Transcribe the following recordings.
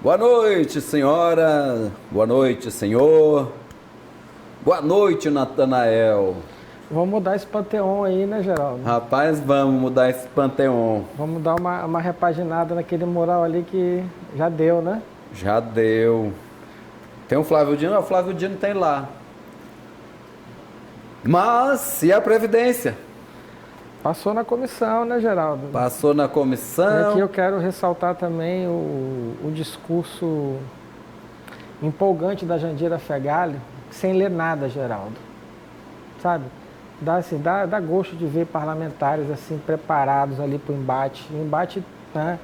Boa noite, senhora. Boa noite, senhor. Boa noite, Natanael. Vamos mudar esse panteão aí, né, Geraldo? Rapaz, vamos mudar esse panteão. Vamos dar uma repaginada naquele mural ali que já deu, né? Já deu. Tem o Flávio Dino? O Flávio Dino tem lá. Mas, e a Previdência? Passou na comissão, né, Geraldo? Passou na E comissão. aqui eu quero ressaltar também o discurso empolgante da Jandira Fegali, sem ler nada, Geraldo. Sabe? Dá gosto de ver parlamentares assim preparados ali para o embate. Embate, né,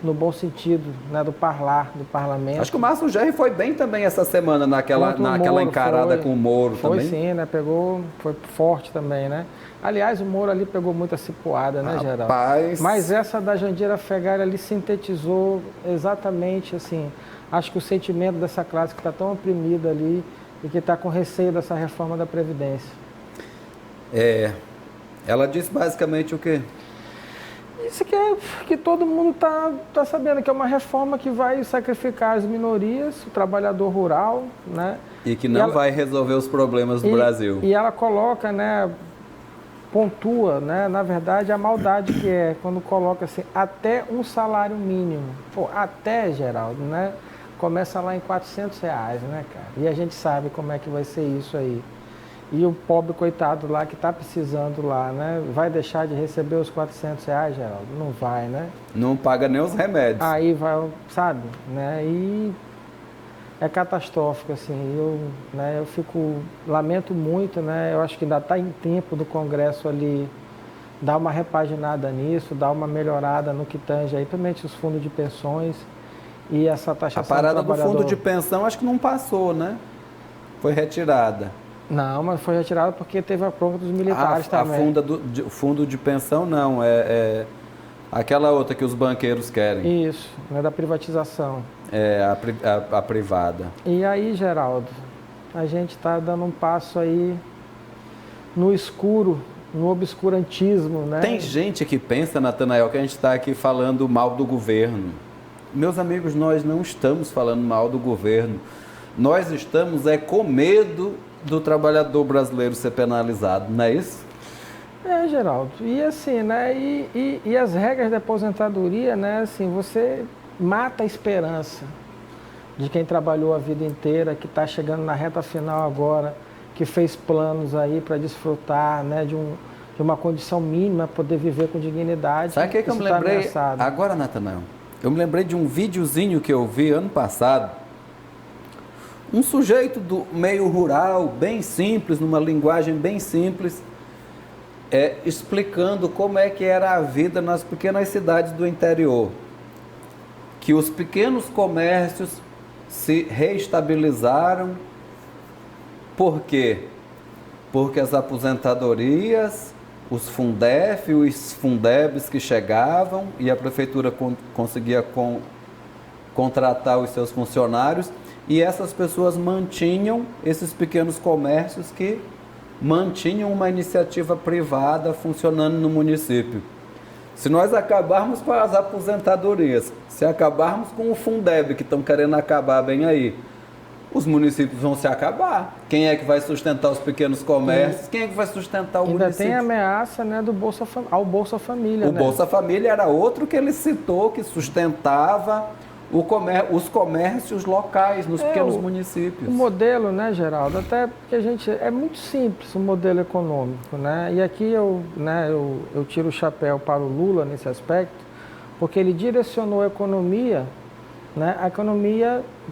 no bom sentido, né, do parlamento. Acho que o Márcio Gerri foi bem também essa semana naquela Moro, encarada com o Moro também. Foi sim, né? Foi forte também, né? Aliás, o Moro ali pegou muita cipuada, né, Geraldo? Rapaz. Mas essa da Jandira Fegali ali sintetizou exatamente, assim, acho que o sentimento dessa classe que está tão oprimida ali e que está com receio dessa reforma da Previdência. Ela disse basicamente o quê? Isso que todo mundo tá sabendo, que é uma reforma que vai sacrificar as minorias, o trabalhador rural, né? E que não vai resolver os problemas do Brasil. E ela coloca, né, pontua, né, na verdade, a maldade que é quando coloca assim, até um salário mínimo. Pô, até, Geraldo, né? Começa lá em R$400, né, cara? E a gente sabe como é que vai ser isso aí. E o pobre coitado lá que está precisando lá, né? Vai deixar de receber os R$400, Geraldo? Não vai, né? Não paga nem os remédios. Aí vai, sabe? Né? E é catastrófico, assim. Eu lamento muito, né? Eu acho que ainda está em tempo do Congresso ali dar uma repaginada nisso, dar uma melhorada no que tange aí, principalmente os fundos de pensões e essa taxação A parada do do fundo de pensão acho que não passou, né? Foi retirada. Não, mas foi retirado porque teve a prova dos militares também. O fundo de pensão não, é aquela outra que os banqueiros querem. Isso, né, da privatização. É a privada. E aí, Geraldo, a gente está dando um passo aí no escuro, no obscurantismo, né? Tem gente que pensa, Natanael, que a gente está aqui falando mal do governo. Meus amigos, nós não estamos falando mal do governo. Nós estamos com medo do trabalhador brasileiro ser penalizado, não é isso? Geraldo, e assim, né, e as regras da aposentadoria, né, assim, você mata a esperança de quem trabalhou a vida inteira, que está chegando na reta final agora, que fez planos aí para desfrutar, né, de uma condição mínima, poder viver com dignidade. Sabe o que eu me lembrei agora, Natanael? Eu me lembrei de um videozinho que eu vi ano passado. Um sujeito do meio rural, bem simples, numa linguagem bem simples, explicando como é que era a vida nas pequenas cidades do interior. Que os pequenos comércios se reestabilizaram. Por quê? Porque as aposentadorias, os Fundef, os Fundebs que chegavam e a prefeitura conseguia contratar os seus funcionários. E essas pessoas mantinham esses pequenos comércios que mantinham uma iniciativa privada funcionando no município. Se nós acabarmos com as aposentadorias, se acabarmos com o Fundeb, que estão querendo acabar bem aí, os municípios vão se acabar. Quem é que vai sustentar os pequenos comércios? Quem é que vai sustentar o município? Ainda tem a ameaça, né, ao Bolsa Família. O Bolsa Família era outro que ele citou, que sustentava os comércios locais nos pequenos municípios. O modelo, né, Geraldo, até porque é muito simples o modelo econômico, né? E aqui eu tiro o chapéu para o Lula nesse aspecto, porque ele direcionou a economia, né,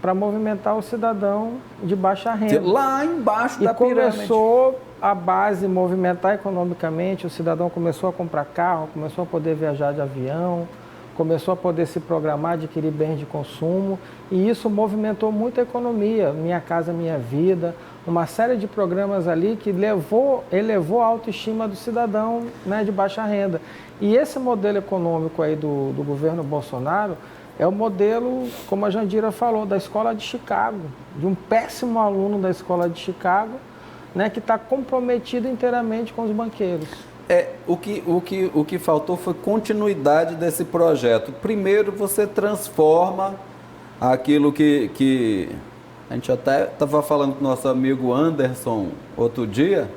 para movimentar o cidadão de baixa renda. Lá embaixo da pirâmide. E começou a base movimentar economicamente, o cidadão começou a comprar carro, começou a poder viajar de avião, começou a poder se programar, adquirir bens de consumo, e isso movimentou muito a economia, Minha Casa Minha Vida, uma série de programas ali que elevou a autoestima do cidadão, né, de baixa renda. E esse modelo econômico aí do governo Bolsonaro é o modelo, como a Jandira falou, da Escola de Chicago, de um péssimo aluno da Escola de Chicago, né, que está comprometido inteiramente com os banqueiros. O que faltou foi continuidade desse projeto. Primeiro, você transforma aquilo que a gente até estava falando com o nosso amigo Anderson outro dia,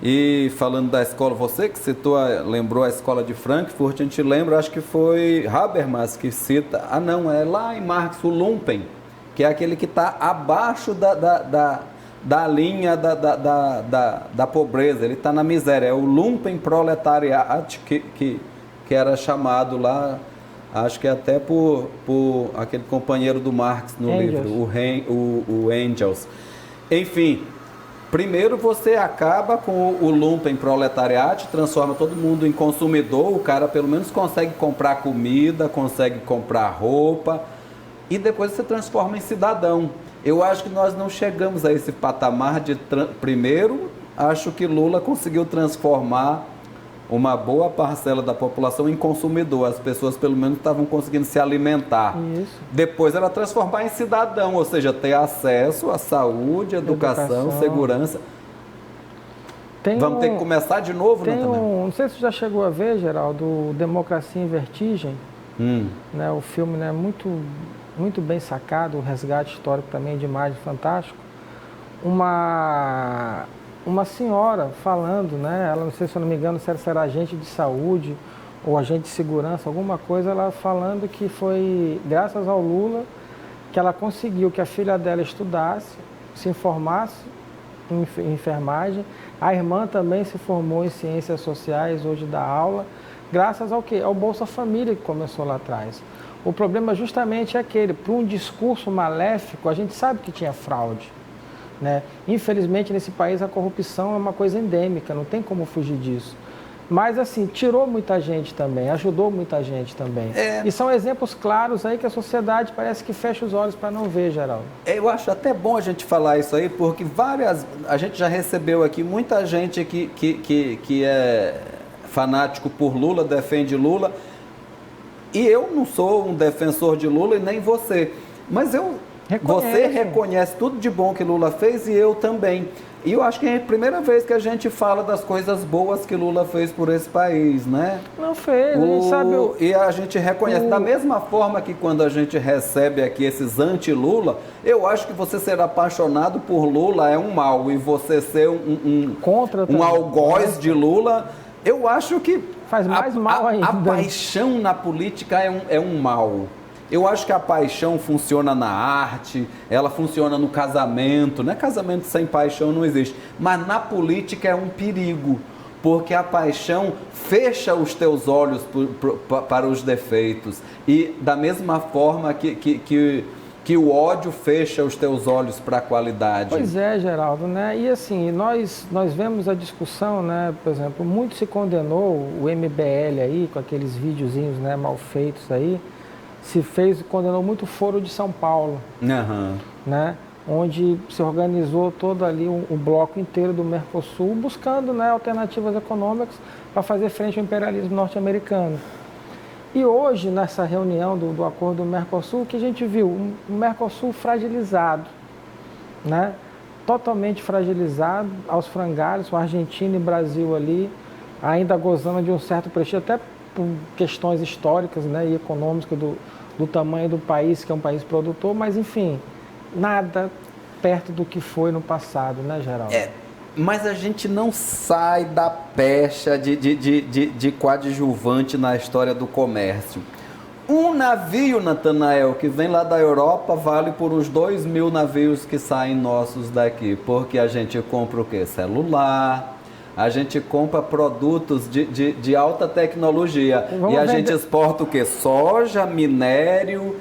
e falando da escola, você que citou, lembrou a escola de Frankfurt, a gente lembra, acho que foi Habermas que cita, não, é lá em Marx, o Lumpen, que é aquele que está abaixo da linha da pobreza, ele está na miséria, é o Lumpen Proletariat que era chamado lá, acho que até por aquele companheiro do Marx no Engels. livro, o Engels. Enfim, primeiro você acaba com o Lumpen Proletariat, transforma todo mundo em consumidor, o cara pelo menos consegue comprar comida, consegue comprar roupa, e depois você transforma em cidadão. Eu acho que nós não chegamos a esse patamar de... Primeiro, acho que Lula conseguiu transformar uma boa parcela da população em consumidor. As pessoas pelo menos estavam conseguindo se alimentar. Isso. Depois ela transformar em cidadão, ou seja, ter acesso à saúde, educação, segurança. Vamos ter que começar de novo, não sei se você já chegou a ver, Geraldo, Democracia em Vertigem. Né, o filme, né, muito bem sacado, o resgate histórico também de imagem fantástico. Uma senhora falando, né? Ela, não sei se eu não me engano, se era agente de saúde ou agente de segurança, alguma coisa, ela falando que foi graças ao Lula que ela conseguiu que a filha dela estudasse, se informasse em enfermagem. A irmã também se formou em ciências sociais, hoje dá aula, graças ao quê? Ao Bolsa Família que começou lá atrás. O problema justamente é aquele, para um discurso maléfico, a gente sabe que tinha fraude. Né? Infelizmente, nesse país, a corrupção é uma coisa endêmica, não tem como fugir disso. Mas, assim, tirou muita gente também, ajudou muita gente também. E são exemplos claros aí que a sociedade parece que fecha os olhos para não ver, Geraldo. Eu acho até bom a gente falar isso aí, porque a gente já recebeu aqui muita gente que é fanático por Lula, defende Lula, e eu não sou um defensor de Lula e nem você, mas você reconhece tudo de bom que Lula fez e eu também. E eu acho que é a primeira vez que a gente fala das coisas boas que Lula fez por esse país, né? Não fez, a gente sabe... E a gente reconhece, da mesma forma que quando a gente recebe aqui esses anti-Lula, eu acho que você ser apaixonado por Lula é um mal, e você ser um algoz de Lula, eu acho que faz mais mal ainda. A paixão na política é um mal. Eu acho que a paixão funciona na arte, ela funciona no casamento, né? Casamento sem paixão não existe. Mas na política é um perigo, porque a paixão fecha os teus olhos para os defeitos. E da mesma forma que o ódio fecha os teus olhos para a qualidade. Pois é, Geraldo, né? E assim, nós vemos a discussão, né? Por exemplo, muito se condenou o MBL aí, com aqueles videozinhos, né, mal feitos aí, condenou muito o Foro de São Paulo, né? Onde se organizou todo ali um bloco inteiro do Mercosul, buscando, né, alternativas econômicas para fazer frente ao imperialismo norte-americano. E hoje, nessa reunião do acordo do Mercosul, o que a gente viu? Um Mercosul fragilizado, né? Totalmente fragilizado, aos frangalhos, com a Argentina e Brasil ali, ainda gozando de um certo prestígio, até por questões históricas, né, e econômicas do tamanho do país, que é um país produtor, mas enfim, nada perto do que foi no passado, né, Geraldo? Mas a gente não sai da pecha de coadjuvante na história do comércio. Um navio, Natanael, que vem lá da Europa, vale por uns 2.000 navios que saem nossos daqui, porque a gente compra o quê? Celular, a gente compra produtos de alta tecnologia. E a gente exporta o quê? Soja, minério,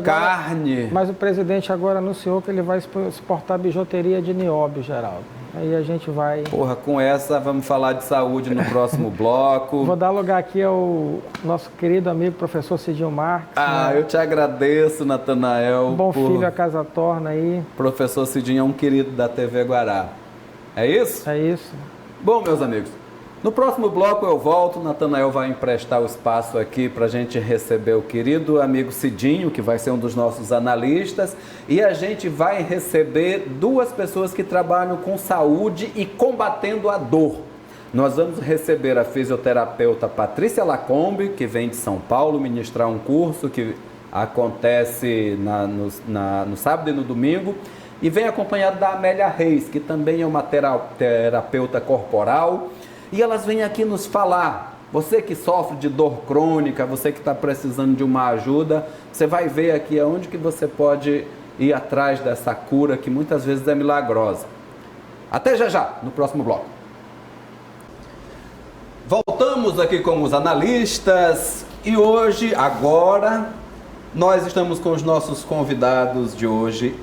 carne. Mas o presidente agora anunciou que ele vai exportar bijuteria de nióbio, Geraldo. Aí a gente vai... Com essa vamos falar de saúde no próximo bloco. Vou dar lugar aqui ao nosso querido amigo professor Cidinho Marques. Né? Eu te agradeço, Natanael. Bom filho, a casa torna aí. Professor Cidinho é um querido da TV Guará. É isso? É isso. Bom, meus amigos, no próximo bloco eu volto, Natanael vai emprestar o espaço aqui para a gente receber o querido amigo Cidinho, que vai ser um dos nossos analistas, e a gente vai receber duas pessoas que trabalham com saúde e combatendo a dor. Nós vamos receber a fisioterapeuta Patrícia Lacombe, que vem de São Paulo ministrar um curso que acontece no sábado e no domingo. E vem acompanhado da Amélia Reis, que também é uma terapeuta corporal. E elas vêm aqui nos falar. Você que sofre de dor crônica, você que está precisando de uma ajuda, você vai ver aqui aonde que você pode ir atrás dessa cura, que muitas vezes é milagrosa. Até já, no próximo bloco. Voltamos aqui com os analistas e hoje, agora, nós estamos com os nossos convidados de hoje.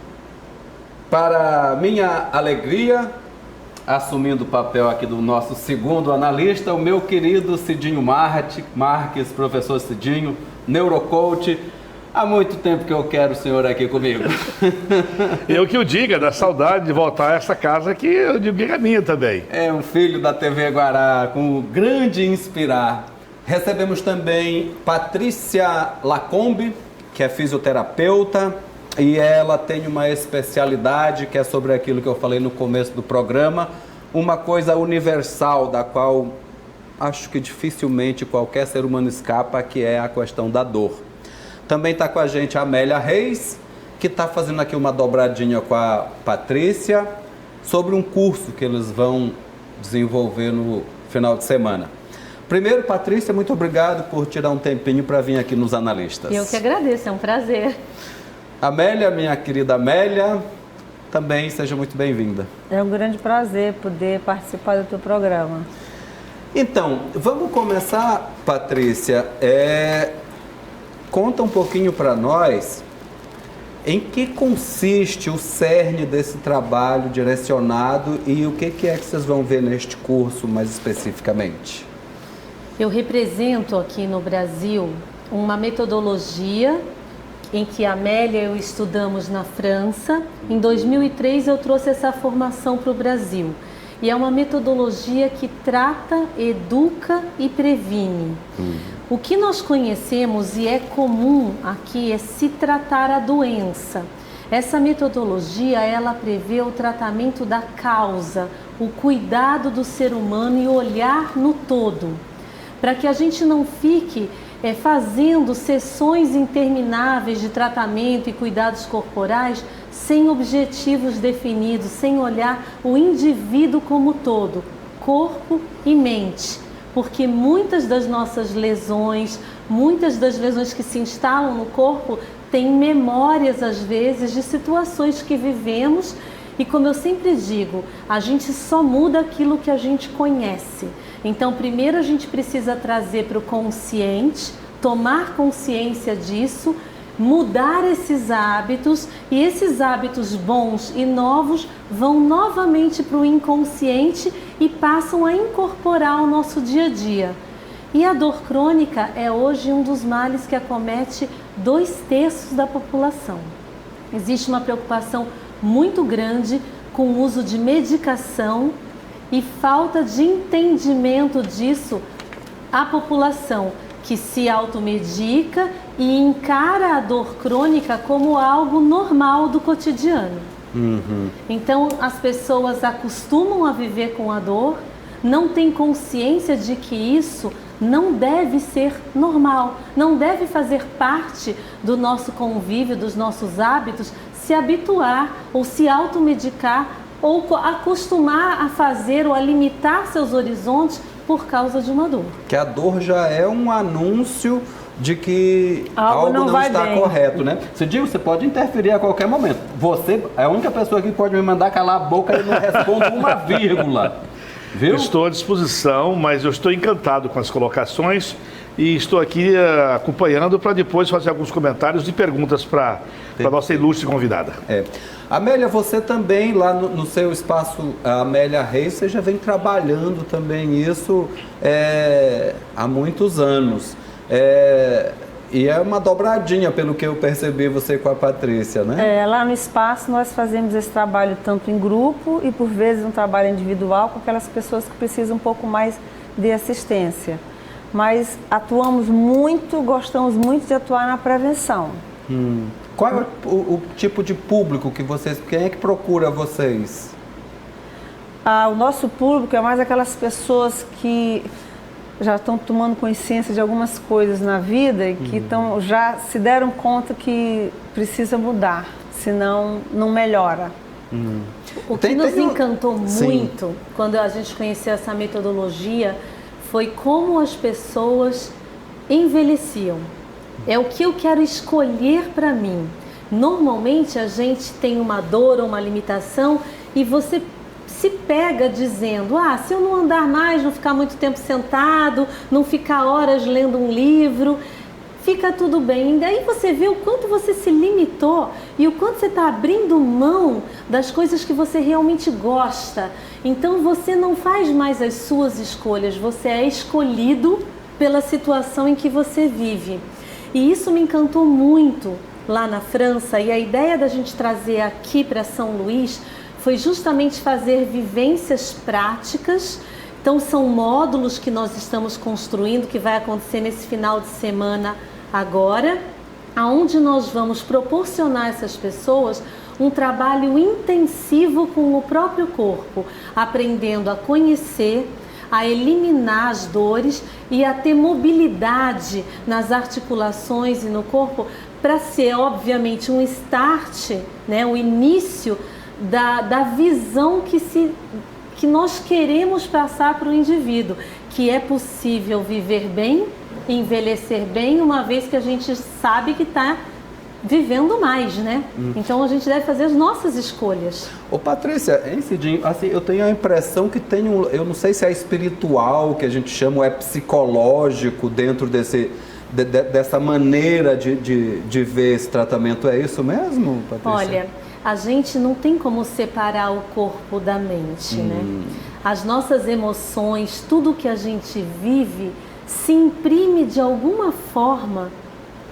Para minha alegria, assumindo o papel aqui do nosso segundo analista, o meu querido Cidinho Marques, professor Cidinho, neurocoach. Há muito tempo que eu quero o senhor aqui comigo. Eu que o diga, da saudade de voltar a essa casa que eu digo que é minha também. É um filho da TV Guará, com o grande inspirar. Recebemos também Patrícia Lacombe, que é fisioterapeuta, e ela tem uma especialidade que é sobre aquilo que eu falei no começo do programa, uma coisa universal da qual acho que dificilmente qualquer ser humano escapa, que é a questão da dor. Também está com a gente a Amélia Reis, que está fazendo aqui uma dobradinha com a Patrícia sobre um curso que eles vão desenvolver no final de semana. Primeiro, Patrícia, muito obrigado por tirar um tempinho para vir aqui nos analistas. Eu que agradeço, é um prazer. Amélia, minha querida Amélia, também seja muito bem-vinda. É um grande prazer poder participar do teu programa. Então, vamos começar, Patrícia. Conta um pouquinho para nós em que consiste o cerne desse trabalho direcionado e o que é que vocês vão ver neste curso mais especificamente. Eu represento aqui no Brasil uma metodologia em que a Amélia e eu estudamos na França. Em 2003 eu trouxe essa formação para o Brasil. E é uma metodologia que trata, educa e previne. O que nós conhecemos e é comum aqui é se tratar a doença. Essa metodologia, ela prevê o tratamento da causa, o cuidado do ser humano e olhar no todo, para que a gente não fique fazendo sessões intermináveis de tratamento e cuidados corporais sem objetivos definidos, sem olhar o indivíduo como todo, corpo e mente. Porque muitas das nossas lesões, muitas das lesões que se instalam no corpo, têm memórias, às vezes, de situações que vivemos. E como eu sempre digo, a gente só muda aquilo que a gente conhece. Então, primeiro a gente precisa trazer para o consciente, tomar consciência disso, mudar esses hábitos, e esses hábitos bons e novos vão novamente para o inconsciente e passam a incorporar o nosso dia a dia. E a dor crônica é hoje um dos males que acomete 2/3 da população. Existe uma preocupação muito grande com o uso de medicação e falta de entendimento disso à população, que se automedica e encara a dor crônica como algo normal do cotidiano. Então as pessoas acostumam a viver com a dor, não têm consciência de que isso não deve ser normal, não deve fazer parte do nosso convívio, dos nossos hábitos, se habituar ou se automedicar ou acostumar a fazer ou a limitar seus horizontes por causa de uma dor. Que a dor já é um anúncio de que algo não está bem. Correto, né? Cidinho, você pode interferir a qualquer momento. Você é a única pessoa que pode me mandar calar a boca e não respondo uma vírgula. Viu? Estou à disposição, mas eu estou encantado com as colocações e estou aqui acompanhando para depois fazer alguns comentários e perguntas para a nossa ilustre convidada. Amélia, você também lá no seu espaço, a Amélia Reis, você já vem trabalhando também isso há muitos anos. E é uma dobradinha, pelo que eu percebi, você com a Patrícia, né? Lá no espaço nós fazemos esse trabalho tanto em grupo e por vezes um trabalho individual com aquelas pessoas que precisam um pouco mais de assistência. Mas atuamos muito, gostamos muito de atuar na prevenção. Qual é o tipo de público que vocês... Quem é que procura vocês? O nosso público é mais aquelas pessoas que já estão tomando consciência de algumas coisas na vida e que já se deram conta que precisa mudar, senão não melhora. O que nos encantou muito quando a gente conheceu essa metodologia foi como as pessoas envelheciam. É o que eu quero escolher para mim. Normalmente a gente tem uma dor ou uma limitação e você se pega dizendo, se eu não andar mais, não ficar muito tempo sentado, não ficar horas lendo um livro, fica tudo bem. E daí você vê o quanto você se limitou e o quanto você está abrindo mão das coisas que você realmente gosta. Então você não faz mais as suas escolhas, você é escolhido pela situação em que você vive. E isso me encantou muito lá na França, e a ideia da gente trazer aqui para São Luís foi justamente fazer vivências práticas. Então são módulos que nós estamos construindo, que vai acontecer nesse final de semana agora, aonde nós vamos proporcionar a essas pessoas um trabalho intensivo com o próprio corpo, aprendendo a conhecer, a eliminar as dores e a ter mobilidade nas articulações e no corpo, para ser, obviamente, um start, né, o início da visão que nós queremos passar para o indivíduo, que é possível viver bem, envelhecer bem, uma vez que a gente sabe que está vivendo mais, né? Então a gente deve fazer as nossas escolhas. Ô Patrícia, hein, Cidinho, assim, eu tenho a impressão que tem eu não sei se é espiritual, que a gente chama, ou é psicológico dentro dessa maneira de ver esse tratamento. É isso mesmo, Patrícia? Olha, a gente não tem como separar o corpo da mente, né? As nossas emoções, tudo que a gente vive, se imprime de alguma forma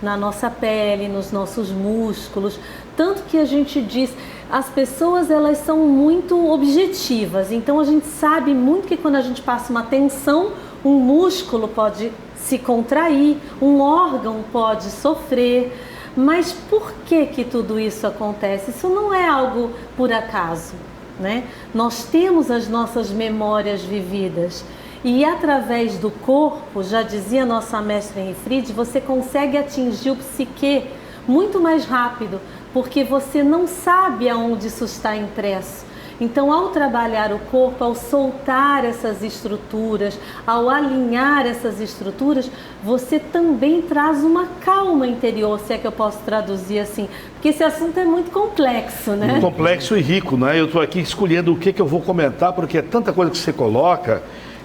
na nossa pele, nos nossos músculos, tanto que a gente diz, as pessoas elas são muito objetivas, então a gente sabe muito que quando a gente passa uma tensão, um músculo pode se contrair, um órgão pode sofrer, mas por que tudo isso acontece? Isso não é algo por acaso, né? Nós temos as nossas memórias vividas. E através do corpo, já dizia nossa mestra Henri Fried, você consegue atingir o psique muito mais rápido, porque você não sabe aonde isso está impresso. Então, ao trabalhar o corpo, ao soltar essas estruturas, ao alinhar essas estruturas, você também traz uma calma interior, se é que eu posso traduzir assim, porque esse assunto é muito complexo, né? Muito complexo e rico, né? Eu estou aqui escolhendo o que eu vou comentar, porque é tanta coisa que você coloca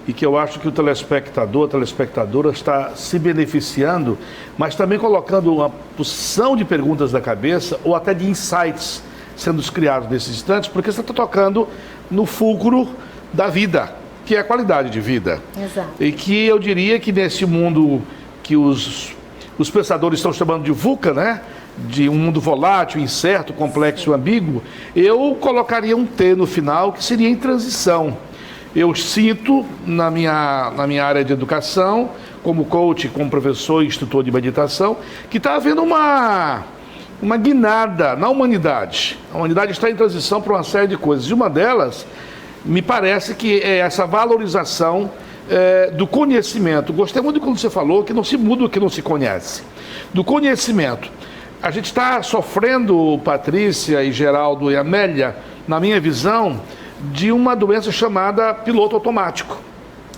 e que eu acho que o telespectador, a telespectadora está se beneficiando, mas também colocando uma porção de perguntas na cabeça ou até de insights sendo criados nesses instantes, porque você está tocando no fulcro da vida, que é a qualidade de vida. Exato. E que eu diria que nesse mundo que os pensadores estão chamando de VUCA, né? De um mundo volátil, incerto, complexo, ambíguo, eu colocaria um T no final, que seria em transição. Eu sinto na minha área de educação, como coach, como professor e instrutor de meditação, que está havendo uma guinada na humanidade. A humanidade está em transição para uma série de coisas. E uma delas, me parece que é essa valorização do conhecimento. Gostei muito quando você falou que não se muda o que não se conhece. Do conhecimento. A gente está sofrendo, Patrícia e Geraldo e Amélia, na minha visão, de uma doença chamada piloto automático.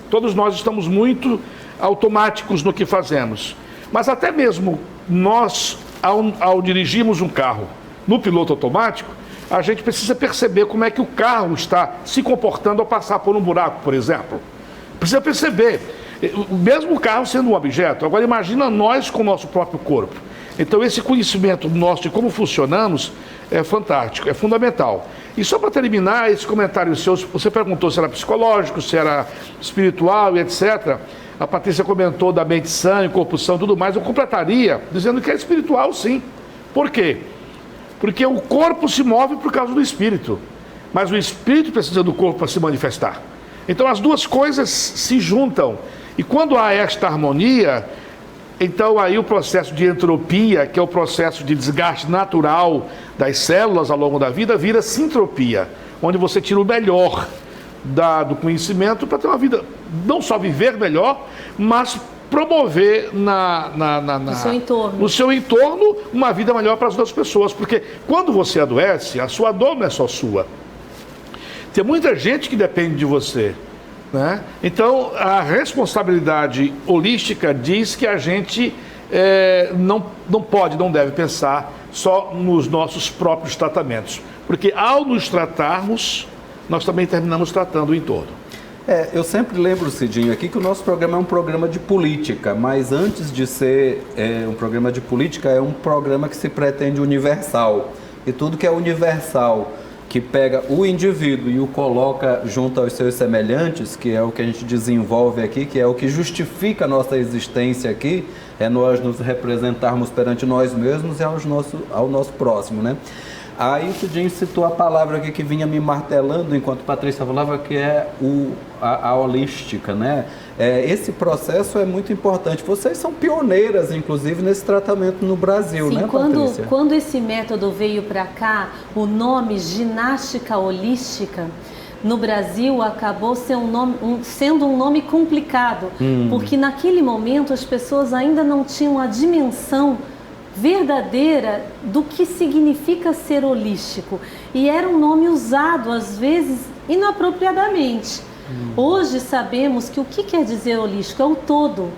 Todos nós estamos muito automáticos no que fazemos. Mas até mesmo nós, ao dirigirmos um carro no piloto automático, a gente precisa perceber como é que o carro está se comportando ao passar por um buraco, por exemplo. Precisa perceber, mesmo o carro sendo um objeto. Agora imagina nós com o nosso próprio corpo. Então esse conhecimento nosso de como funcionamos é fantástico, é fundamental. E só para terminar esse comentário seu, você perguntou se era psicológico, se era espiritual e etc. A Patrícia comentou da mente sã e corpo sã e tudo mais. Eu completaria dizendo que é espiritual, sim. Por quê? Porque o corpo se move por causa do espírito, mas o espírito precisa do corpo para se manifestar. Então as duas coisas se juntam. E quando há esta harmonia, então aí o processo de entropia, que é o processo de desgaste natural das células ao longo da vida, vira sintropia, onde você tira o melhor do conhecimento para ter uma vida não só viver melhor, mas promover no seu entorno uma vida melhor para as outras pessoas. Porque quando você adoece, a sua dor não é só sua. Tem muita gente que depende de você, né? Então, a responsabilidade holística diz que a gente não pode, não deve pensar só nos nossos próprios tratamentos. Porque ao nos tratarmos, nós também terminamos tratando o entorno. Eu sempre lembro, Cidinho, aqui que o nosso programa é um programa de política, mas antes de ser um programa de política, é um programa que se pretende universal. E tudo que é universal, que pega o indivíduo e o coloca junto aos seus semelhantes, que é o que a gente desenvolve aqui, que é o que justifica a nossa existência aqui, é nós nos representarmos perante nós mesmos e ao nosso próximo, né? Aí o Cidinho citou a palavra aqui que vinha me martelando enquanto Patrícia falava, que é a holística, né? Esse processo é muito importante. Vocês são pioneiras, inclusive, nesse tratamento no Brasil, sim, né, Patrícia? Quando esse método veio para cá, o nome ginástica holística, no Brasil acabou sendo um nome complicado, porque naquele momento as pessoas ainda não tinham a dimensão verdadeira do que significa ser holístico, e era um nome usado às vezes inapropriadamente. Hoje sabemos que o que quer dizer holístico é o todo,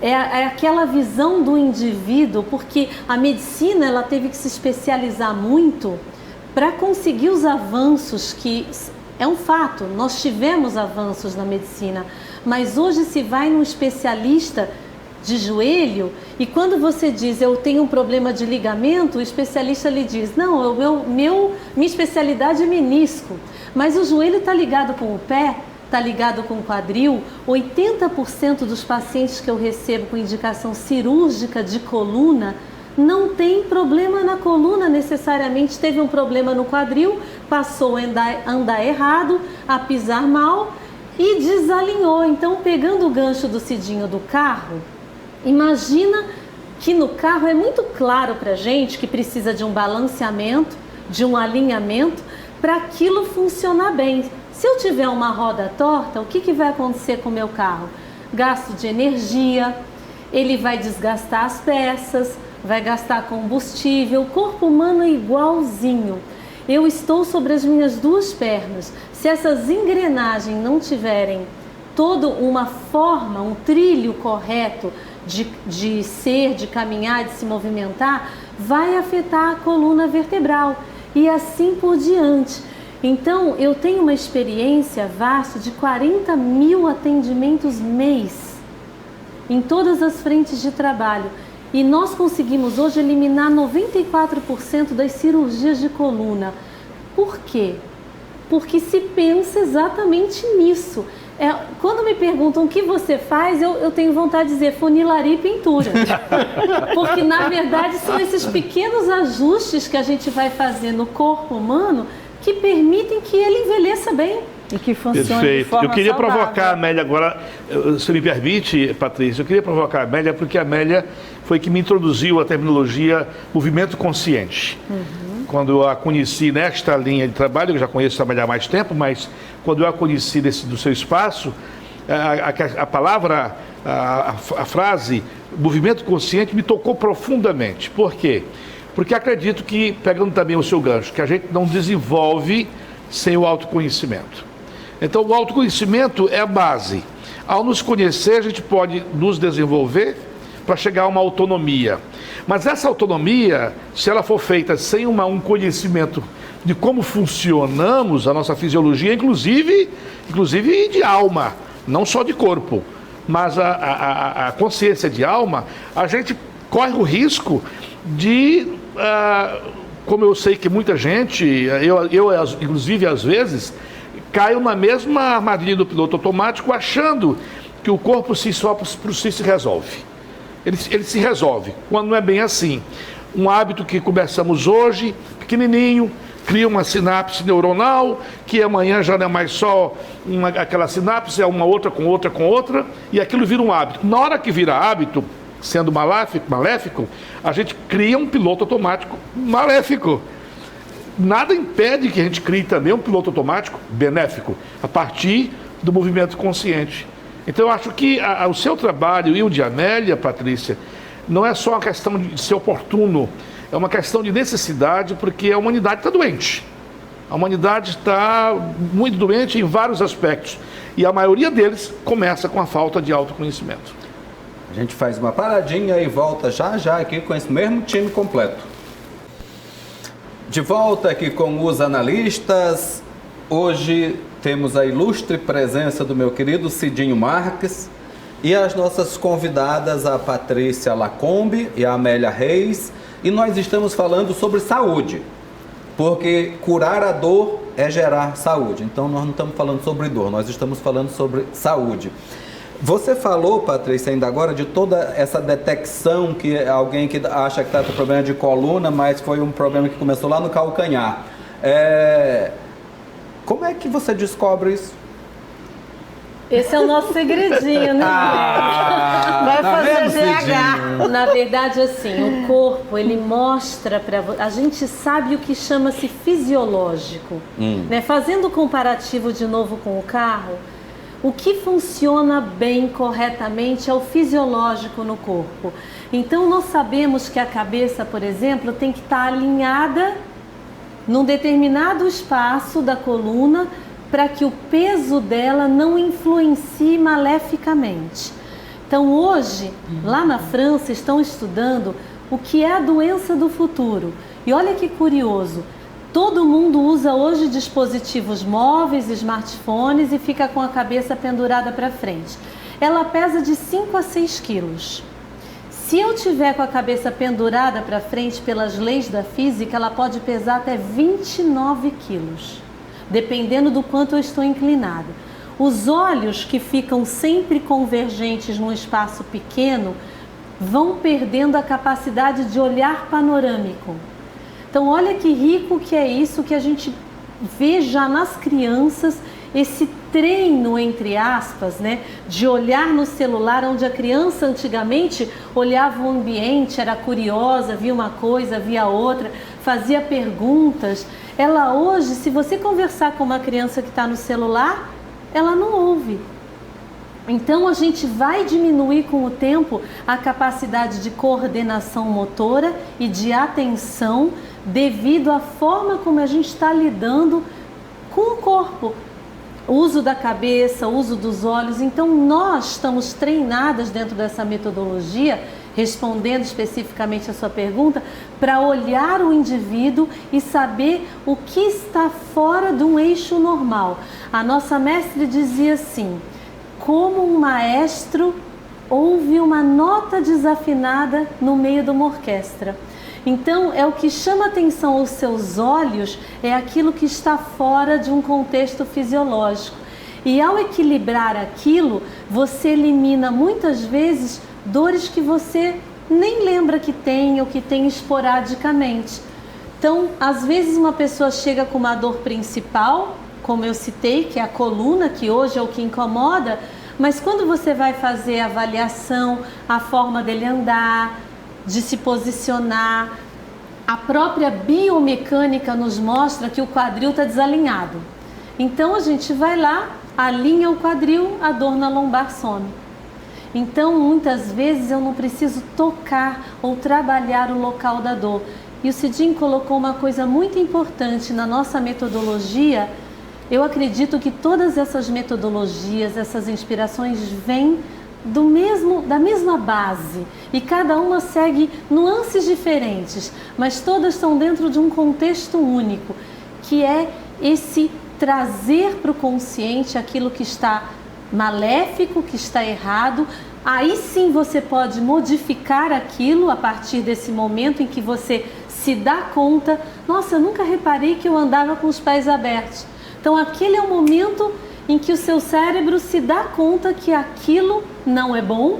é aquela visão do indivíduo, porque a medicina ela teve que se especializar muito para conseguir os avanços que é um fato, nós tivemos avanços na medicina, mas hoje se vai num especialista de joelho, e quando você diz eu tenho um problema de ligamento, o especialista lhe diz, não, minha especialidade é menisco, mas o joelho está ligado com o pé, está ligado com o quadril. 80% dos pacientes que eu recebo com indicação cirúrgica de coluna não tem problema na coluna necessariamente, teve um problema no quadril, passou a andar errado, a pisar mal e desalinhou. Então, pegando o gancho do Cidinho do carro, imagina que no carro é muito claro para a gente que precisa de um balanceamento, de um alinhamento para aquilo funcionar bem. Se eu tiver uma roda torta, o que vai acontecer com o meu carro? Gasto de energia, ele vai desgastar as peças, vai gastar combustível. O corpo humano é igualzinho. Eu estou sobre as minhas duas pernas. Se essas engrenagens não tiverem toda uma forma, um trilho correto de ser, de caminhar, de se movimentar, vai afetar a coluna vertebral e assim por diante. Então, eu tenho uma experiência vasta de 40 mil atendimentos mês em todas as frentes de trabalho, e nós conseguimos hoje eliminar 94% das cirurgias de coluna. Por quê? Porque se pensa exatamente nisso. Quando me perguntam o que você faz, eu tenho vontade de dizer funilaria e pintura. Porque, na verdade, são esses pequenos ajustes que a gente vai fazer no corpo humano que permitem que ele envelheça bem. E que funcione Perfeito. de forma Eu queria saudável. provocar a Amélia agora, se me permite, Patrícia, eu queria provocar a Amélia porque a Amélia foi que me introduziu a terminologia movimento consciente. Quando eu a conheci nesta linha de trabalho, eu já conheço a Amélia há mais tempo, mas quando eu a conheci do seu espaço, a palavra, a frase movimento consciente me tocou profundamente. Por quê? Porque acredito que, pegando também o seu gancho, que a gente não desenvolve sem o autoconhecimento. Então, o autoconhecimento é a base. Ao nos conhecer, a gente pode nos desenvolver para chegar a uma autonomia. Mas essa autonomia, se ela for feita sem um conhecimento de como funcionamos, a nossa fisiologia, inclusive de alma, não só de corpo, mas a consciência de alma, a gente corre o risco de, como eu sei que muita gente, eu inclusive às vezes, caio na mesma armadilha do piloto automático, achando que o corpo só por si se resolve. Ele se resolve, quando não é bem assim. Um hábito que começamos hoje, pequenininho, cria uma sinapse neuronal, que amanhã já não é mais só aquela sinapse, é uma outra com outra com outra, e aquilo vira um hábito. Na hora que vira hábito, sendo maléfico, a gente cria um piloto automático maléfico. Nada impede que a gente crie também um piloto automático benéfico, a partir do movimento consciente. Então eu acho que o seu trabalho e o de Amélia, Patrícia, não é só uma questão de ser oportuno, é uma questão de necessidade, porque a humanidade está doente. A humanidade está muito doente em vários aspectos. E a maioria deles começa com a falta de autoconhecimento. A gente faz uma paradinha e volta já aqui com esse mesmo time completo. De volta aqui com os analistas. Hoje temos a ilustre presença do meu querido Cidinho Marques e as nossas convidadas, a Patrícia Lacombe e a Amélia Reis. E nós estamos falando sobre saúde. Porque curar a dor é gerar saúde. Então nós não estamos falando sobre dor, nós estamos falando sobre saúde. Você falou, Patrícia, ainda agora, de toda essa detecção que alguém que acha que está com problema de coluna, mas foi um problema que começou lá no calcanhar. Como é que você descobre isso? Esse é o nosso segredinho, né? Vai fazer GH. Na verdade, assim, o corpo, ele mostra para você. A gente sabe o que chama-se fisiológico. Né? Fazendo o comparativo de novo com o carro, o que funciona bem, corretamente, é o fisiológico no corpo. Então, nós sabemos que a cabeça, por exemplo, tem que estar alinhada num determinado espaço da coluna, para que o peso dela não influencie maleficamente. Então hoje, lá na França, estão estudando o que é a doença do futuro. E olha que curioso, todo mundo usa hoje dispositivos móveis, smartphones e fica com a cabeça pendurada para frente. Ela pesa de 5 a 6 quilos. Se eu tiver com a cabeça pendurada para frente pelas leis da física, ela pode pesar até 29 quilos. Dependendo do quanto eu estou inclinada. Os olhos que ficam sempre convergentes num espaço pequeno vão perdendo a capacidade de olhar panorâmico. Então olha que rico que é isso que a gente vê já nas crianças, esse treino, entre aspas, né, de olhar no celular, onde a criança antigamente olhava o ambiente, era curiosa, via uma coisa, via outra, fazia perguntas. Ela hoje, se você conversar com uma criança que está no celular, ela não ouve. Então a gente vai diminuir com o tempo a capacidade de coordenação motora e de atenção devido à forma como a gente está lidando com o corpo. O uso da cabeça, o uso dos olhos. Então nós estamos treinadas dentro dessa metodologia, respondendo especificamente a sua pergunta, para olhar o indivíduo e saber o que está fora de um eixo normal. A nossa mestre dizia assim: como um maestro ouve uma nota desafinada no meio de uma orquestra. Então, é o que chama atenção aos seus olhos, é aquilo que está fora de um contexto fisiológico. E ao equilibrar aquilo, você elimina muitas vezes dores que você nem lembra que tem ou que tem esporadicamente. Então, às vezes uma pessoa chega com uma dor principal, como eu citei, que é a coluna, que hoje é o que incomoda, mas quando você vai fazer a avaliação, a forma dele andar, de se posicionar, a própria biomecânica nos mostra que o quadril está desalinhado. Então a gente vai lá, alinha o quadril, a dor na lombar some. Então muitas vezes eu não preciso tocar ou trabalhar o local da dor. E o Cidinho colocou uma coisa muito importante na nossa metodologia. Eu acredito que todas essas metodologias, essas inspirações vêm da mesma base, e cada uma segue nuances diferentes, mas todas estão dentro de um contexto único, que é esse trazer para o consciente aquilo que está maléfico, que está errado. Aí sim você pode modificar aquilo a partir desse momento em que você se dá conta: nossa, eu nunca reparei que eu andava com os pés abertos. Então aquele é o momento em que o seu cérebro se dá conta que aquilo não é bom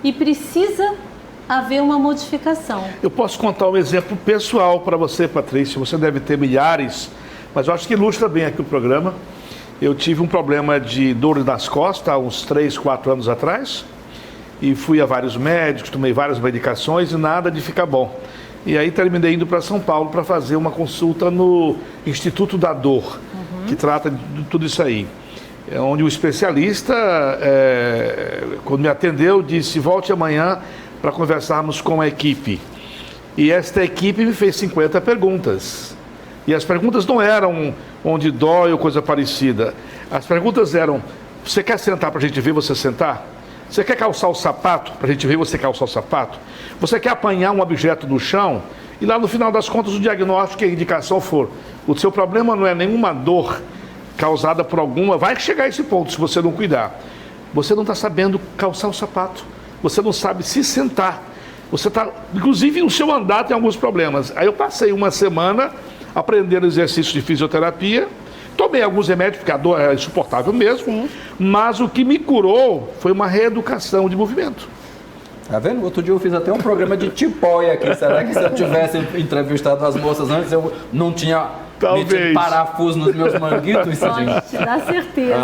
e precisa haver uma modificação. Eu posso contar um exemplo pessoal para você, Patrícia. Você deve ter milhares, mas eu acho que ilustra bem aqui o programa. Eu tive um problema de dor nas costas há uns 3, 4 anos atrás e fui a vários médicos, tomei várias medicações e nada de ficar bom. E aí terminei indo para São Paulo para fazer uma consulta no Instituto da Dor, que trata de tudo isso aí. onde o especialista, quando me atendeu, disse: volte amanhã para conversarmos com a equipe. E esta equipe me fez 50 perguntas. E as perguntas não eram onde dói ou coisa parecida. As perguntas eram: você quer sentar para a gente ver você sentar? Você quer calçar o sapato para a gente ver você calçar o sapato? Você quer apanhar um objeto do chão? E lá no final das contas o diagnóstico e a indicação for: o seu problema não é nenhuma dor causada por alguma, vai chegar a esse ponto se você não cuidar. Você não está sabendo calçar o sapato, você não sabe se sentar, você está, inclusive no seu andar tem alguns problemas. Aí eu passei uma semana aprendendo exercícios de fisioterapia, tomei alguns remédios, porque a dor é insuportável mesmo. Sim. Mas o que me curou foi uma reeducação de movimento. Tá vendo? Outro dia eu fiz até um programa de tipóia aqui. Será que se eu tivesse entrevistado as moças antes, eu não tinha metido parafuso nos meus manguitos? Pode te dar certeza.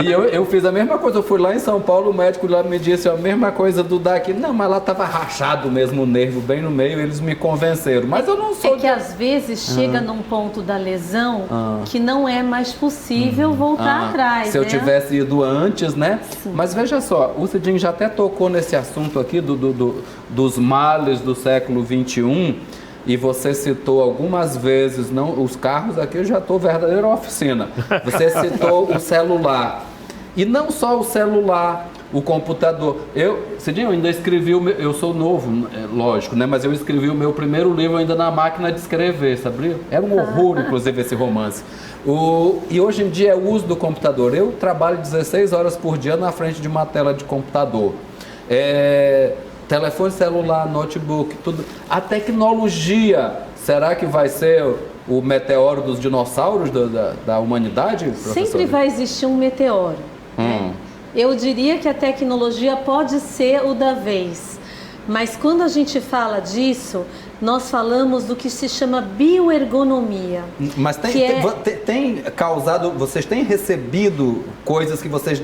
E eu fiz a mesma coisa. Eu fui lá em São Paulo, o médico lá me disse a mesma coisa do daqui. Não, mas lá estava rachado mesmo o nervo, bem no meio, eles me convenceram. Mas eu não sou... É que às vezes chega num ponto da lesão que não é mais possível voltar atrás. Se eu tivesse ido antes, né? Sim. Mas veja só, o Cidinho já até tocou nesse assunto aqui dos males do século XXI. E você citou algumas vezes, não, os carros aqui eu já estou verdadeira oficina. Você citou o celular. E não só o celular, o computador. Cidinho, eu ainda escrevi eu sou novo, lógico, né? Mas eu escrevi o meu primeiro livro ainda na máquina de escrever, sabia? Era um horror, inclusive, esse romance. E hoje em dia é o uso do computador. Eu trabalho 16 horas por dia na frente de uma tela de computador. Telefone celular, notebook, tudo. A tecnologia, será que vai ser o meteoro dos dinossauros da humanidade, professor? Sempre vai existir um meteoro. Né? Eu diria que a tecnologia pode ser o da vez. Mas quando a gente fala disso, nós falamos do que se chama bioergonomia. Mas tem causado, vocês têm recebido coisas que vocês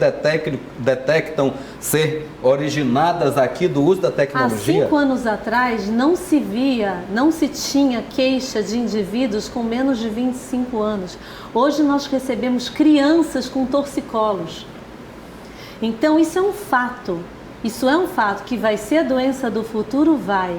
detectam ser originadas aqui do uso da tecnologia? Há 5 anos atrás não se tinha queixa de indivíduos com menos de 25 anos. Hoje nós recebemos crianças com torcicolos. Então isso é um fato. Isso é um fato que vai ser a doença do futuro, vai.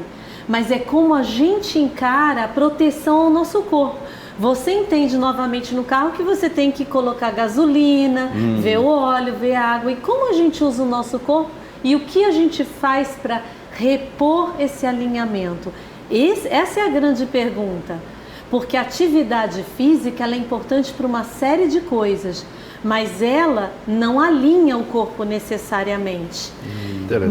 Mas é como a gente encara a proteção ao nosso corpo. Você entende novamente no carro que você tem que colocar gasolina, ver o óleo, ver a água. E como a gente usa o nosso corpo e o que a gente faz para repor esse alinhamento? Essa é a grande pergunta. Porque a atividade física ela é importante para uma série de coisas. Mas ela não alinha o corpo necessariamente.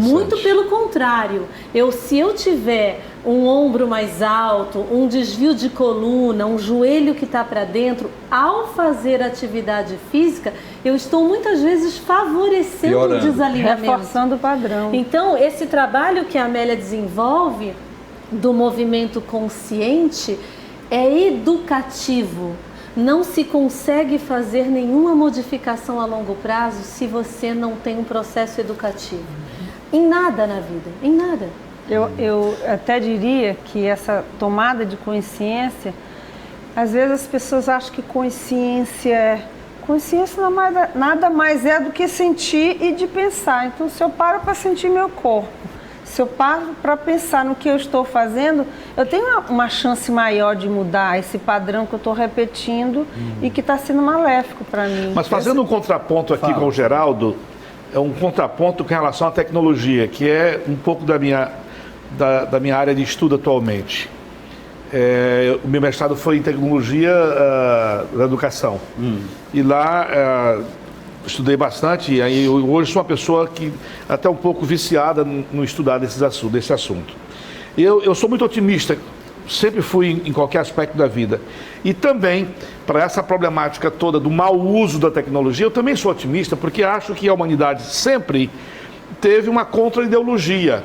Muito pelo contrário. Se eu tiver um ombro mais alto, um desvio de coluna, um joelho que está para dentro, ao fazer atividade física, eu estou muitas vezes favorecendo o desalinhamento. Reforçando o padrão. Então, esse trabalho que a Amélia desenvolve do movimento consciente é educativo. Não se consegue fazer nenhuma modificação a longo prazo se você não tem um processo educativo. Em nada na vida, em nada. Eu até diria que essa tomada de consciência, às vezes as pessoas acham que consciência nada mais é do que sentir e de pensar. Então, se eu paro para sentir meu corpo, se eu paro para pensar no que eu estou fazendo, eu tenho uma chance maior de mudar esse padrão que eu estou repetindo e que está sendo maléfico para mim. Mas fazendo um contraponto aqui com o Geraldo, é um contraponto com relação à tecnologia, que é um pouco da minha área de estudo atualmente. O meu mestrado foi em tecnologia da educação. E lá... estudei bastante e aí hoje sou uma pessoa que até um pouco viciada no estudar desse assunto. Eu sou muito otimista, sempre fui em qualquer aspecto da vida. E também, para essa problemática toda do mau uso da tecnologia, eu também sou otimista porque acho que a humanidade sempre teve uma contra-ideologia.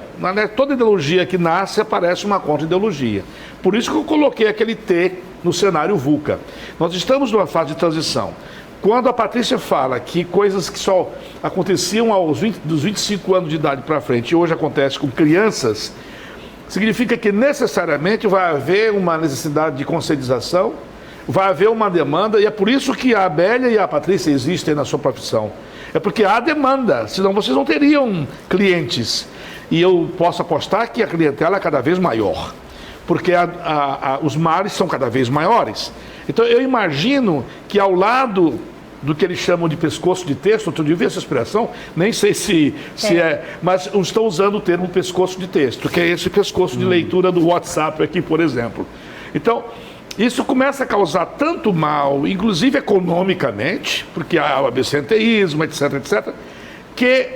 Toda ideologia que nasce aparece uma contra-ideologia. Por isso que eu coloquei aquele T no cenário VUCA. Nós estamos numa fase de transição. Quando a Patrícia fala que coisas que só aconteciam dos 25 anos de idade para frente e hoje acontece com crianças, significa que necessariamente vai haver uma necessidade de conscientização, vai haver uma demanda, e é por isso que a Amélia e a Patrícia existem na sua profissão. É porque há demanda, senão vocês não teriam clientes. E eu posso apostar que a clientela é cada vez maior, porque os mares são cada vez maiores. Então eu imagino que ao lado do que eles chamam de pescoço de texto, outro dia eu vi essa expressão, nem sei se é, mas estão usando o termo pescoço de texto, que é esse pescoço de leitura do WhatsApp aqui, por exemplo. Então, isso começa a causar tanto mal, inclusive economicamente, porque há o absenteísmo, etc., etc., que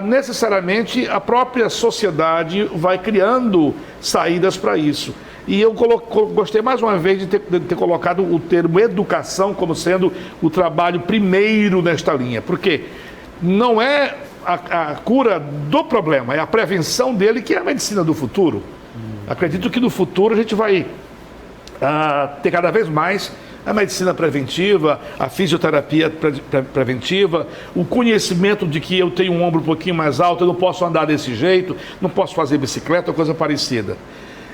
necessariamente a própria sociedade vai criando saídas para isso. E eu gostei mais uma vez de ter colocado o termo educação como sendo o trabalho primeiro nesta linha, porque não é a cura do problema, é a prevenção dele, que é a medicina do futuro. Acredito que no futuro a gente vai ter cada vez mais a medicina preventiva, a fisioterapia preventiva, o conhecimento de que eu tenho um ombro um pouquinho mais alto, eu não posso andar desse jeito, não posso fazer bicicleta ou coisa parecida.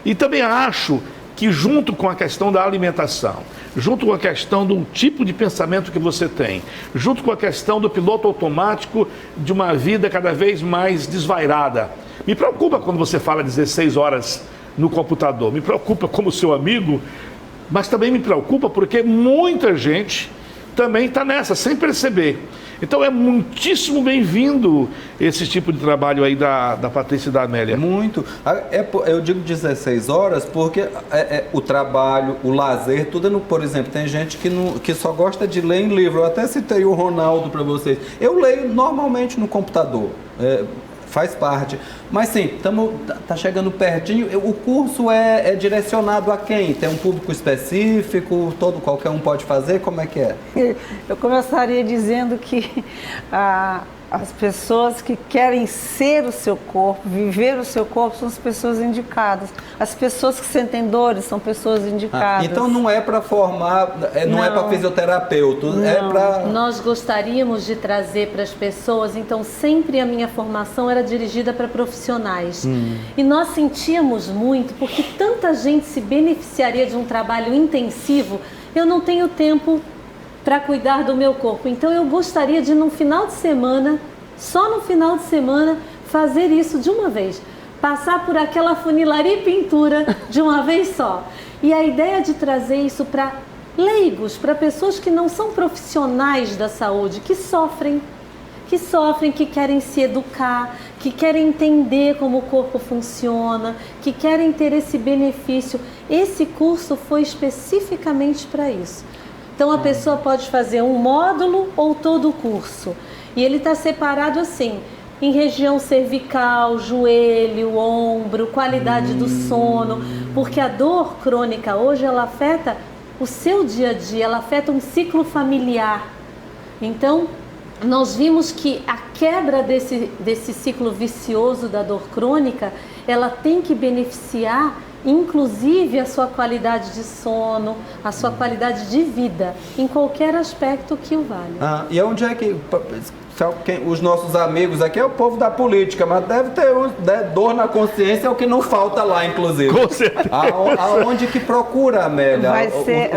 E também acho que junto com a questão da alimentação, junto com a questão do tipo de pensamento que você tem, junto com a questão do piloto automático de uma vida cada vez mais desvairada. Me preocupa quando você fala 16 horas no computador, me preocupa como seu amigo, mas também me preocupa porque muita gente também está nessa, sem perceber. Então é muitíssimo bem-vindo esse tipo de trabalho aí da Patrícia e da Amélia. Muito. Eu digo 16 horas porque o trabalho, o lazer, tudo por exemplo, tem gente que só gosta de ler em livro. Eu até citei o Ronaldo para vocês. Eu leio normalmente no computador. Faz parte. Mas sim, tá chegando pertinho. O curso é direcionado a quem? Tem um público específico? Qualquer um pode fazer? Como é que é? Eu começaria dizendo que as pessoas que querem ser o seu corpo, viver o seu corpo, são as pessoas indicadas. As pessoas que sentem dores são pessoas indicadas. Então não é para formar, não é para fisioterapeuta, é para... Nós gostaríamos de trazer para as pessoas, então sempre a minha formação era dirigida para profissionais. E nós sentíamos muito, porque tanta gente se beneficiaria de um trabalho intensivo, eu não tenho tempo para cuidar do meu corpo. Então eu gostaria de, no final de semana, só no final de semana, fazer isso de uma vez. Passar por aquela funilaria e pintura de uma vez só. E a ideia de trazer isso para leigos, para pessoas que não são profissionais da saúde, que sofrem, que querem se educar, que querem entender como o corpo funciona, que querem ter esse benefício. Esse curso foi especificamente para isso. Então a pessoa pode fazer um módulo ou todo o curso. E ele está separado assim, em região cervical, joelho, ombro, qualidade do sono, porque a dor crônica hoje ela afeta o seu dia a dia, ela afeta um ciclo familiar. Então nós vimos que a quebra desse ciclo vicioso da dor crônica, ela tem que beneficiar inclusive a sua qualidade de sono, a sua qualidade de vida, em qualquer aspecto que o valha. E onde é que os nossos amigos aqui é o povo da política, mas deve ter dor na consciência, é o que não falta lá, inclusive. Com certeza. Aonde que procura, Amélia,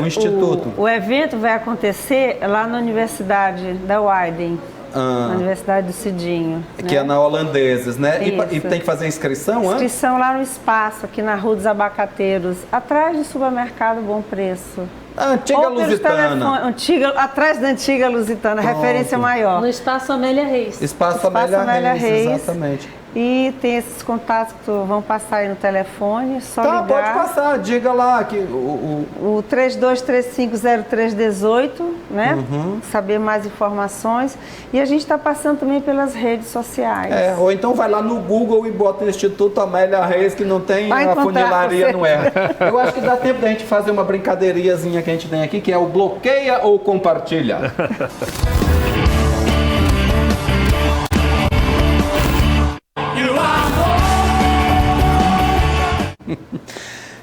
o Instituto? O evento vai acontecer lá na Universidade da Weiden. Na Universidade do Cidinho. Que é na Holandeses, né? E tem que fazer inscrição antes? Inscrição lá no espaço, aqui na Rua dos Abacateiros, atrás do supermercado Bom Preço. A antiga Lusitana. Atrás da antiga Lusitana, referência maior. No Espaço Amélia Reis. Espaço Amélia Reis, exatamente. E tem esses contatos que vão passar aí no telefone, só ligar. Pode passar, diga lá. O 32350318, né? Saber mais informações. E a gente está passando também pelas redes sociais. Ou então vai lá no Google e bota o Instituto Amélia Reis, que não tem a funilaria, não é. Eu acho que dá tempo da gente fazer uma brincadeiriazinha que a gente tem aqui, que é o bloqueia ou compartilha.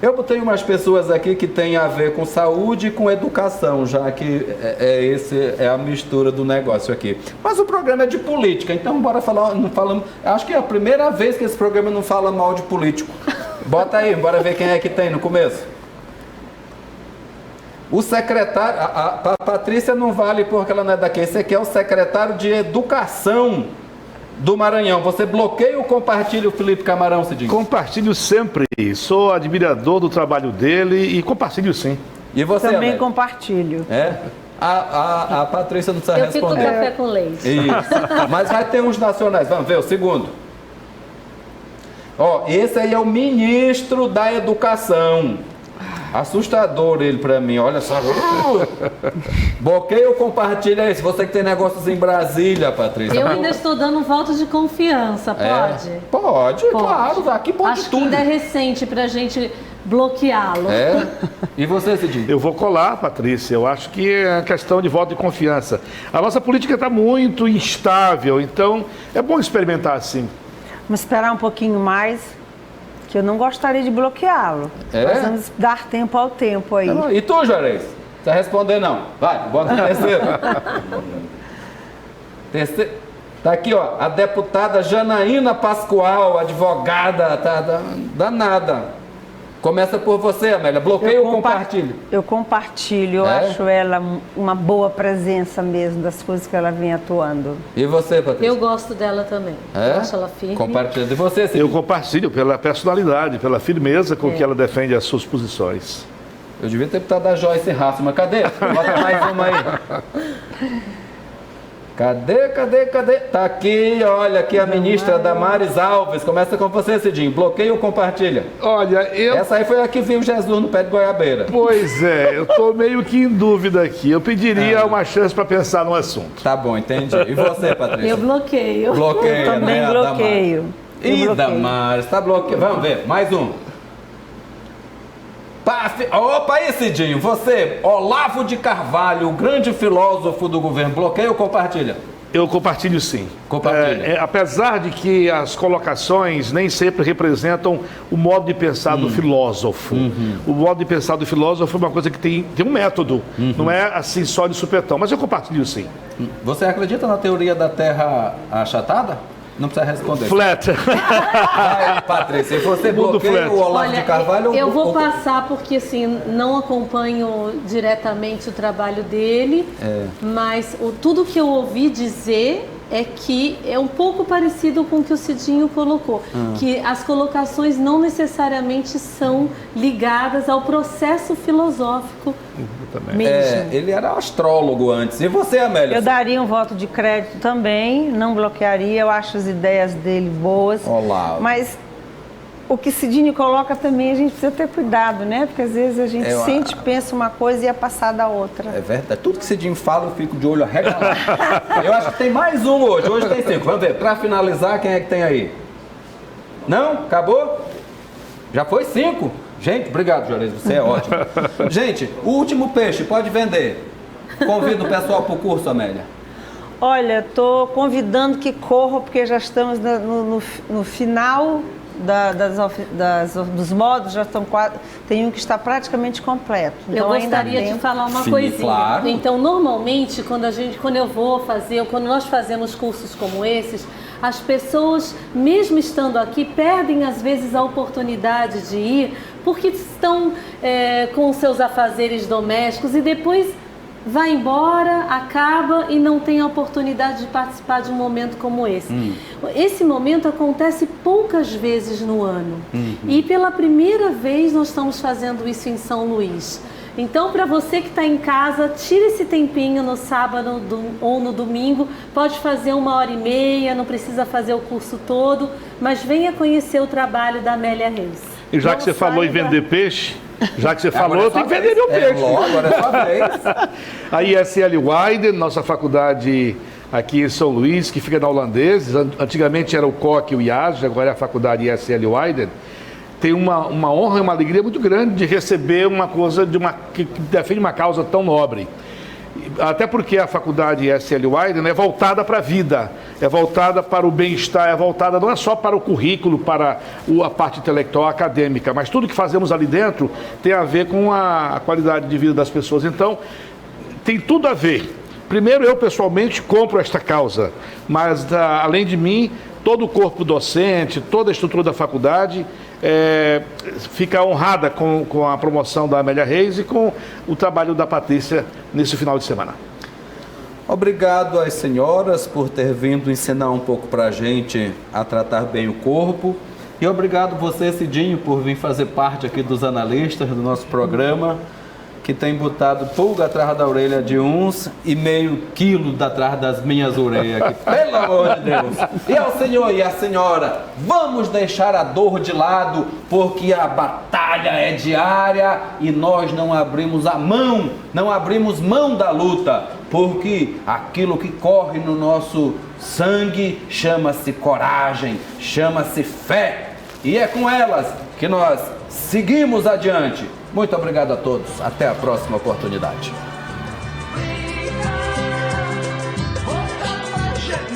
Eu botei umas pessoas aqui que tem a ver com saúde e com educação, já que é a mistura do negócio aqui. Mas o programa é de política, então bora falar, não falamos. Acho que é a primeira vez que esse programa não fala mal de político. Bota aí, bora ver quem é que tem no começo. O secretário, a Patrícia não vale porque ela não é daqui. Esse aqui é o secretário de Educação do Maranhão. Você bloqueia ou compartilha o Felipe Camarão, Cidinho? Compartilho sempre. Sou admirador do trabalho dele e compartilho sim. E você, Também Amélia? compartilho. É? A Patrícia não precisa Eu fico com responder. café com leite. Isso. Mas vai ter uns nacionais. Vamos ver o segundo. Ó, esse aí é o ministro da Educação. Assustador ele pra mim, olha só. Bloqueia ou compartilha aí. Se você que tem negócios em Brasília, Patrícia. Eu ainda estou dando um voto de confiança, pode? Pode, claro. Aqui pode Acho que tudo. ainda é recente pra gente bloqueá-lo. É? E você, Cidinho? Eu vou colar, Patrícia. Eu acho que é questão de voto de confiança. A nossa política está muito instável, então é bom experimentar assim. Vamos esperar um pouquinho mais, que eu não gostaria de bloqueá-lo. É? Nós vamos dar tempo ao tempo aí. E tu, Juarez? Não precisa responder, não. Vai, bota no terceiro. Terceiro. Tá aqui, ó, a deputada Janaína Pascoal, advogada, tá danada. Começa por você, Amélia. Bloqueia ou compartilha? Eu compartilho, eu É? acho ela uma boa presença mesmo das coisas que ela vem atuando. E você, Patrícia? Eu gosto dela também. É? Eu acho ela firme. Compartilha. E você, Cidinho? Eu compartilho pela personalidade, pela firmeza com que ela defende as suas posições. Eu devia ter botado a Joyce Raça, mas cadê? Bota mais uma aí. Cadê? Tá aqui, olha, aqui a ministra Damares Alves. Começa com você, Cidinho. Bloqueia ou compartilha? Olha, Essa aí foi a que viu Jesus no pé de goiabeira. Pois é, eu estou meio que em dúvida aqui. Eu pediria uma chance para pensar no assunto. Tá bom, entendi. E você, Patrícia? Eu bloqueio. Bloqueia, Eu também né, a bloqueio. Eu Ih, bloqueio. Damares, tá bloqueado. Vamos ver, mais um. Opa, aí, Cidinho, você, Olavo de Carvalho, o grande filósofo do governo, bloqueia ou compartilha? Eu compartilho sim. Compartilha. Apesar de que as colocações nem sempre representam o modo de pensar do filósofo. O modo de pensar do filósofo é uma coisa que tem um método, não é assim só de supetão, mas eu compartilho sim. Você acredita na teoria da Terra achatada? Não precisa responder. Flat. Vai, Patrícia, e você Mundo bloqueia flat. o Olavo Olha, de Carvalho? eu vou ou- passar porque assim, não acompanho diretamente o trabalho dele, mas tudo que eu ouvi dizer é que é um pouco parecido com o que o Cidinho colocou, que as colocações não necessariamente são ligadas ao processo filosófico mesmo. ele era astrólogo antes. E você, Amélia? Eu daria um voto de crédito também, não bloquearia, eu acho as ideias dele boas. Olavo. Mas o que Cidinho coloca também a gente precisa ter cuidado, né? Porque às vezes a gente sente, pensa uma coisa e é passada a outra. É verdade. Tudo que Cidinho fala, eu fico de olho arregalado. Eu acho que tem mais um hoje. Hoje tem 5. Vamos ver. Pra finalizar, quem é que tem aí? Não? Acabou? Já foi 5? Gente, obrigado, Juarez. Você é ótimo. Gente, o último peixe, pode vender. Convido o pessoal para o curso, Amélia. Olha, estou convidando que corram, porque já estamos no final dos módulos, já estão quase. Tem um que está praticamente completo. Eu Então, ainda gostaria tem de falar uma Sim, coisinha. claro. Então, normalmente, quando eu vou fazer, ou quando nós fazemos cursos como esses, as pessoas, mesmo estando aqui, perdem às vezes a oportunidade de ir, porque estão com seus afazeres domésticos e depois vai embora, acaba e não tem a oportunidade de participar de um momento como esse. Esse momento acontece poucas vezes no ano. E pela primeira vez nós estamos fazendo isso em São Luís. Então, para você que está em casa, tire esse tempinho no sábado ou no domingo, pode fazer 1h30, não precisa fazer o curso todo, mas venha conhecer o trabalho da Amélia Reis. E já Não que você falou em saiba. vender peixe, já que você Agora falou, é eu sua tenho que vez. vender meu peixe. Logo, agora é sua vez. A ISL Weiden, nossa faculdade aqui em São Luís, que fica na Holandeses, antigamente era o COC e o IASG, agora é a faculdade ISL Weiden, tem uma honra e uma alegria muito grande de receber uma coisa que defende uma causa tão nobre. Até porque a faculdade ISL Weiden é voltada para a vida, é voltada para o bem-estar, é voltada não é só para o currículo, para a parte intelectual acadêmica, mas tudo que fazemos ali dentro tem a ver com a qualidade de vida das pessoas. Então, tem tudo a ver. Primeiro, eu pessoalmente compro esta causa, mas além de mim, todo o corpo docente, toda a estrutura da faculdade fica honrada com a promoção da Amélia Reis e com o trabalho da Patrícia nesse final de semana. Obrigado às senhoras por ter vindo ensinar um pouco para a gente a tratar bem o corpo. E obrigado você, Cidinho, por vir fazer parte aqui dos analistas do nosso programa, que tem botado pulga atrás da orelha de uns e meio quilo atrás das minhas orelhas aqui. Pelo amor de Deus! E ao senhor e à senhora, vamos deixar a dor de lado, porque a batalha é diária e nós não abrimos mão da luta, porque aquilo que corre no nosso sangue chama-se coragem, chama-se fé, e é com elas que nós seguimos adiante. Muito obrigado a todos. Até a próxima oportunidade.